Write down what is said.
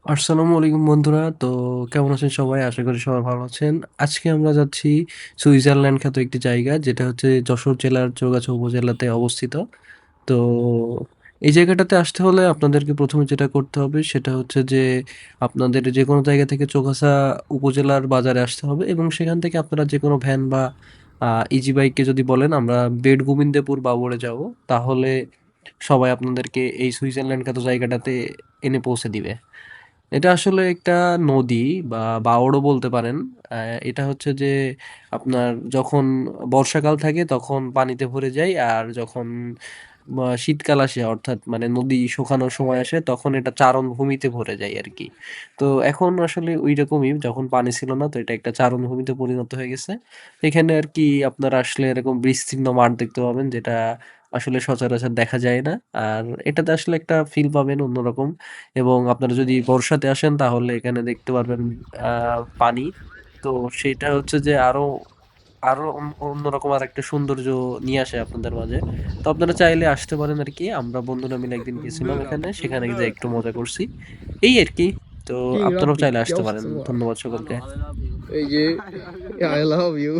আসসালামু আলাইকুম বন্ধুরা। তো কেমন আছেন সবাই? আশা করি সবাই ভালো আছেন। আজকে আমরা যাচ্ছি সুইজারল্যান্ড খ্যাত একটি জায়গা যেটা হচ্ছে যশোর জেলার চৌগাছা উপজেলাতে অবস্থিত। তো এই জায়গাটাতে আসতে হলে আপনাদেরকে ১ম এ যেটা করতে হবে সেটা হচ্ছে যে আপনাদের যেকোনো জায়গা থেকে চৌগাছা উপজেলার বাজারে আসতে হবে এবং সেখান থেকে আপনারা যেকোনো ভ্যান বা আ ইজি বাইককে যদি বলেন আমরা বেড়-গোবিন্দপুর বাবুড়ে যাবো। তাহলে সবাই আপনাদেরকে এই সুইজারল্যান্ড খ্যাত জায়গাটাতে এনে পৌঁছে দিবে। এটা আসলে একটা নদী বা বাওড়ও বলতে পারেন। আ এটা হচ্ছে যে আপনার যখন বর্ষাকাল থাকে তখন পানিতে ভরে যায়। আর যখন শীতকাল আসে অর্থাৎ মানে নদী শুকানোর সময় আসে তখন এটা চারণভূমিতে ভরে যায় আরকি। তো এখন আসলে ঐরকমই যখন পানি ছিল না তো এটা একটা চারণভূমিতে পরিণত হয়ে গেছে। এখানে আরকি আপনারা আসলে এরকম বিস্তীর্ণ মাঠ দেখতে পাবেন যেটা আসলে সচরাচর দেখা যায় না। আর এটাতে আসলে একটা ফিল পাবেন অন্যরকম। এবং আপনারা যদি বর্ষাতে আসেন তাহলে এখানে দেখতে পারবেন আ পানি। তো সেটা হচ্ছে যে আরো অন্যরকম আরেকটা সৌন্দর্য নিয়ে আসে আপনাদের মাঝে। তো আপনারা চাইলে আসতে পারেন আরকি। আমরা বন্ধুরা মিলে একদিন গেছিলাম এখানে। সেখানে যেয়ে একটু মজা করছি। এই আরকি। তো King আপনারাও Rappi, চাইলে কি আসতে পারেন। অবস্থা তোমার? ধন্যবাদ সকলকে। এই যে I love you